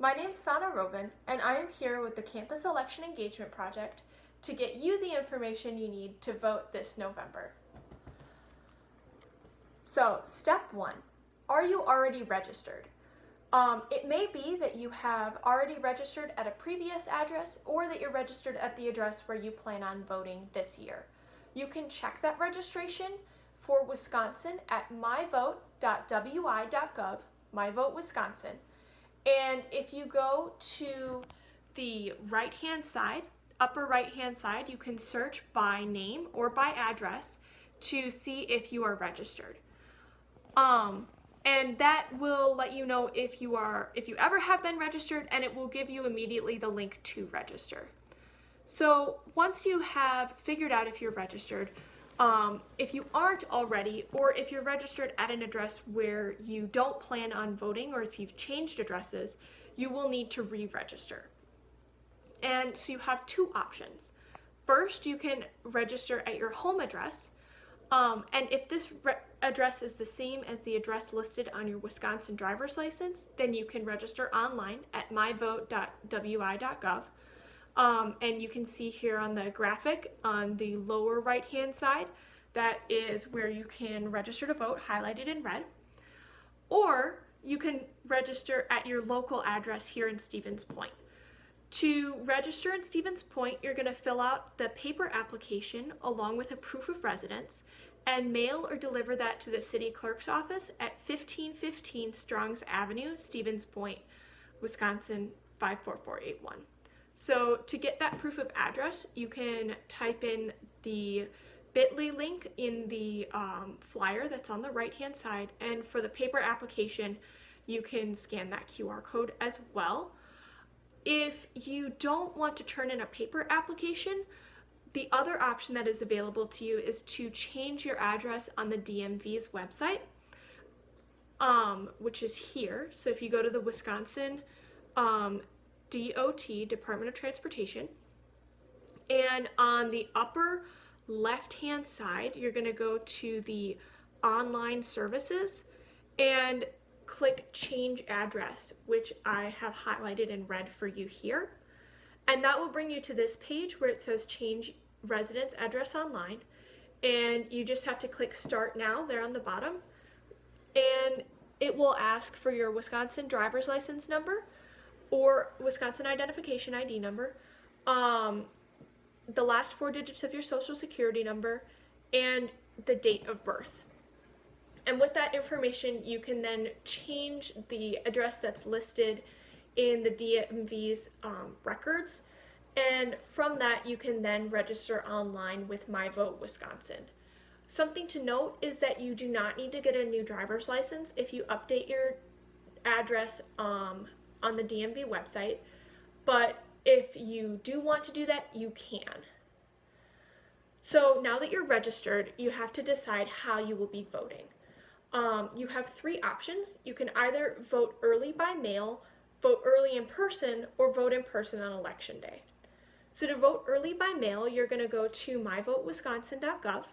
My name's Sana Rovin, and I am here with the Campus Election Engagement Project to get you the information you need to vote this November. So, step 1, are you already registered? It may be that you have already registered at a previous address or that you're registered at the address where you plan on voting this year. You can check that registration for Wisconsin at myvote.wi.gov, myvote Wisconsin. And if you go to the right-hand side, upper right-hand side, you can search by name or by address to see if you are registered. And that will let you know if you ever have been registered, and it will give you immediately the link to register. So once you have figured out if you're registered, if you aren't already, or if you're registered at an address where you don't plan on voting, or if you've changed addresses, you will need to re-register. And so you have two options. First, you can register at your home address, and if this address is the same as the address listed on your Wisconsin driver's license, then you can register online at myvote.wi.gov. And you can see here on the graphic on the lower right hand side, that is where you can register to vote, highlighted in red. Or you can register at your local address here in Stevens Point. To register in Stevens Point, you're going to fill out the paper application along with a proof of residence and mail or deliver that to the city clerk's office at 1515 Strongs Avenue, Stevens Point, Wisconsin 54481. So to get that proof of address, you can type in the bit.ly link in the flyer that's on the right-hand side, and for the paper application, you can scan that QR code as well. If you don't want to turn in a paper application, the other option that is available to you is to change your address on the DMV's website, which is here. So if you go to the Wisconsin DOT, Department of Transportation, and on the upper left-hand side, you're going to go to the online services and click change address, which I have highlighted in red for you here. And that will bring you to this page where it says change residence address online. And you just have to click start now there on the bottom. And it will ask for your Wisconsin driver's license number or Wisconsin identification ID number, the last 4 digits of your social security number, and the date of birth. And with that information, you can then change the address that's listed in the DMV's records. And from that, you can then register online with MyVote Wisconsin. Something to note is that you do not need to get a new driver's license if you update your address on the DMV website, but if you do want to do that, you can. So now that you're registered, you have to decide how you will be voting. You have 3 options. You can either vote early by mail, vote early in person, or vote in person on election day. So to vote early by mail, you're going to go to myvotewisconsin.gov,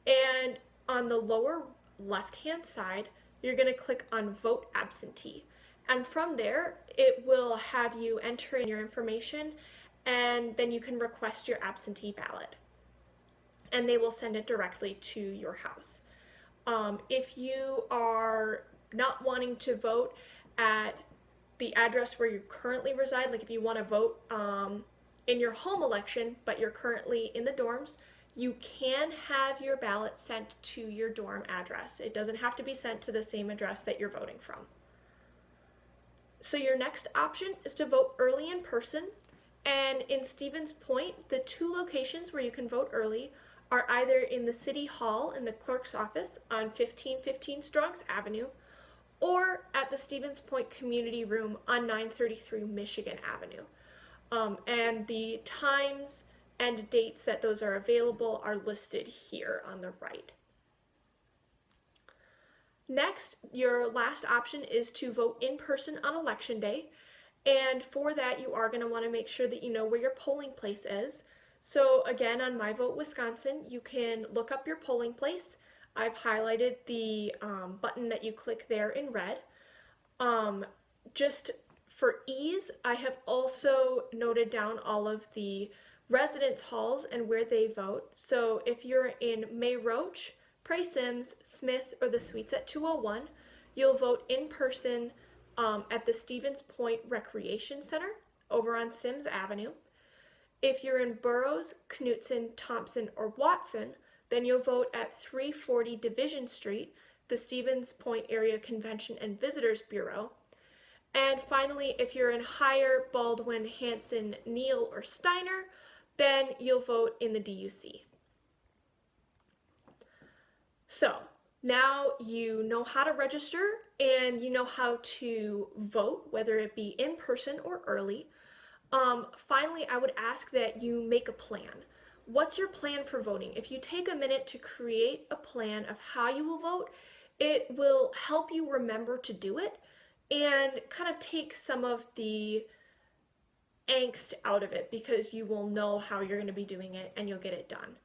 and on the lower left-hand side, you're going to click on Vote Absentee. And from there, it will have you enter in your information, and then you can request your absentee ballot. And they will send it directly to your house. If you are not wanting to vote at the address where you currently reside, like if you want to vote in your home election, but you're currently in the dorms, you can have your ballot sent to your dorm address. It doesn't have to be sent to the same address that you're voting from. So your next option is to vote early in person, and in Stevens Point, the 2 locations where you can vote early are either in the City Hall in the clerk's office on 1515 Strongs Avenue, or at the Stevens Point Community Room on 933 Michigan Avenue. And the times and dates that those are available are listed here on the right. Next, your last option is to vote in person on election day, and for that you are going to want to make sure that you know where your polling place is. So again, on MyVote Wisconsin, you can look up your polling place. I've highlighted the button that you click there in red. Just For ease, I have also noted down all of the residence halls and where they vote. So if you're in May Roach, Price Sims, Smith, or the Suites at 201, you'll vote in person at the Stevens Point Recreation Center over on Sims Avenue. If you're in Burroughs, Knutson, Thompson, or Watson, then you'll vote at 340 Division Street, the Stevens Point Area Convention and Visitors Bureau. And finally, if you're in Higher, Baldwin, Hanson, Neal, or Steiner, then you'll vote in the DUC. So now you know how to register and you know how to vote, whether it be in person or early. Finally, I would ask that you make a plan. What's your plan for voting? If you take a minute to create a plan of how you will vote, it will help you remember to do it and kind of take some of the angst out of it, because you will know how you're going to be doing it and you'll get it done.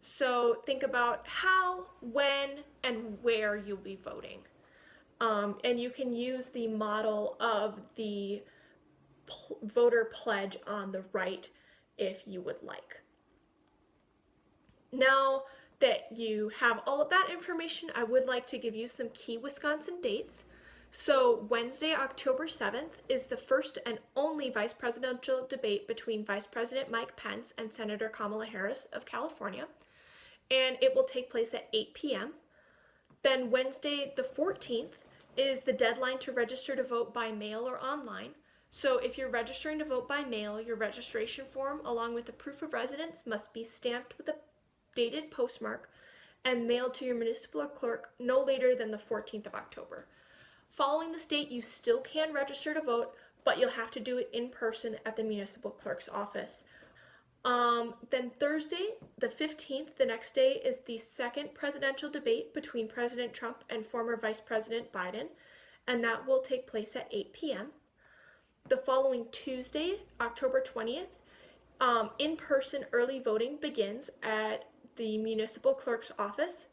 So think about how, when, and where you'll be voting. And you can use the model of the voter pledge on the right if you would like. Now that you have all of that information, I would like to give you some key Wisconsin dates. So Wednesday, October 7th is the first and only vice presidential debate between Vice President Mike Pence and Senator Kamala Harris of California, and it will take place at 8 p.m. Then Wednesday, the 14th, is the deadline to register to vote by mail or online. So if you're registering to vote by mail, your registration form along with the proof of residence must be stamped with a dated postmark and mailed to your municipal clerk no later than the 14th of October. Following this date, you still can register to vote, but you'll have to do it in person at the municipal clerk's office. Then Thursday, the 15th, the next day, is the second presidential debate between President Trump and former Vice President Biden, and that will take place at 8 p.m. The following Tuesday, October 20th, in-person early voting begins at the municipal clerk's office,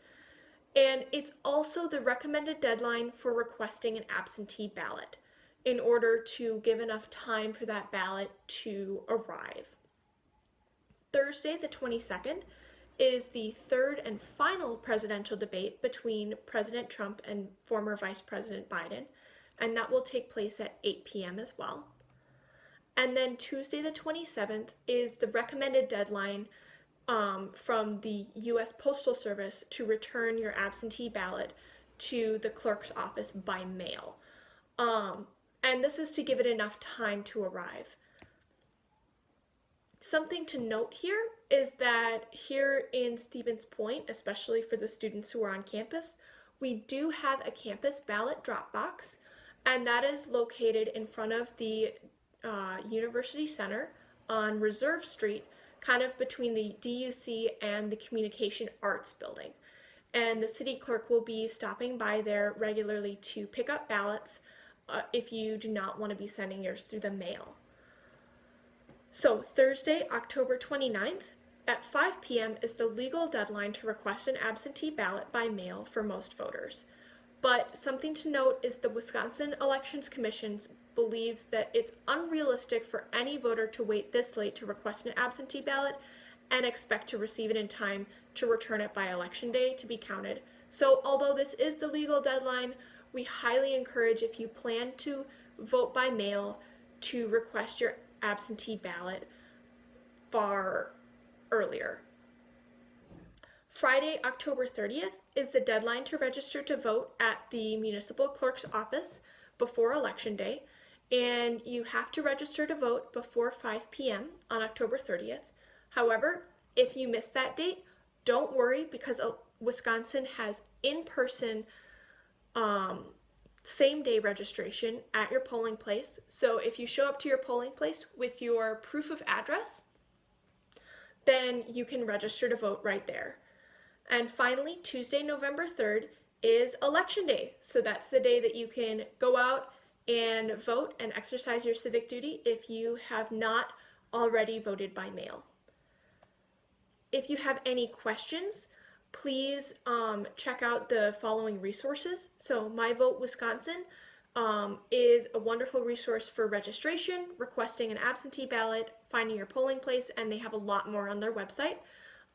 and it's also the recommended deadline for requesting an absentee ballot in order to give enough time for that ballot to arrive. Thursday, the 22nd, is the third and final presidential debate between President Trump and former Vice President Biden, and that will take place at 8 p.m. as well. And then Tuesday, the 27th, is the recommended deadline from the U.S. Postal Service to return your absentee ballot to the clerk's office by mail. And this is to give it enough time to arrive. Something to note here is that here in Stevens Point, especially for the students who are on campus, we do have a campus ballot drop box, and that is located in front of the University Center on Reserve Street, kind of between the DUC and the Communication Arts Building. And the city clerk will be stopping by there regularly to pick up ballots if you do not want to be sending yours through the mail. So Thursday, October 29th at 5 p.m. is the legal deadline to request an absentee ballot by mail for most voters. But something to note is the Wisconsin Elections Commission believes that it's unrealistic for any voter to wait this late to request an absentee ballot and expect to receive it in time to return it by Election Day to be counted. So although this is the legal deadline, we highly encourage, if you plan to vote by mail, to request your absentee ballot far earlier. Friday, October 30th is the deadline to register to vote at the municipal clerk's office before Election Day, and you have to register to vote before 5 p.m. on October 30th. However, if you miss that date, don't worry, because Wisconsin has in-person same-day registration at your polling place. So if you show up to your polling place with your proof of address, then you can register to vote right there. And finally, Tuesday, November 3rd is Election Day. So that's the day that you can go out and vote and exercise your civic duty if you have not already voted by mail. If you have any questions, please check out the following resources. So My Vote Wisconsin is a wonderful resource for registration, requesting an absentee ballot, finding your polling place, and they have a lot more on their website.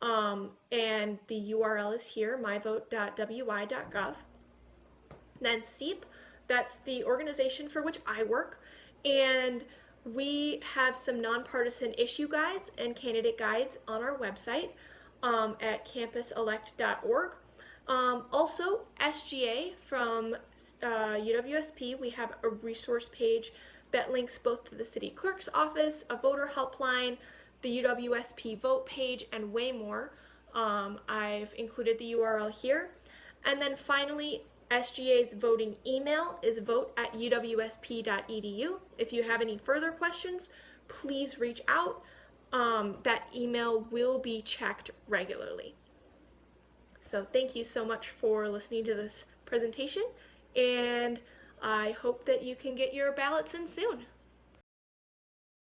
And the URL is here, myvote.wi.gov. Then SEEP, that's the organization for which I work, and we have some nonpartisan issue guides and candidate guides on our website at campuselect.org. Also, SGA from UWSP, we have a resource page that links both to the city clerk's office, a voter helpline, the UWSP vote page, and way more. I've included the URL here. And then finally, SGA's voting email is vote@uwsp.edu. If you have any further questions, please reach out. That email will be checked regularly. So thank you so much for listening to this presentation, and I hope that you can get your ballots in soon.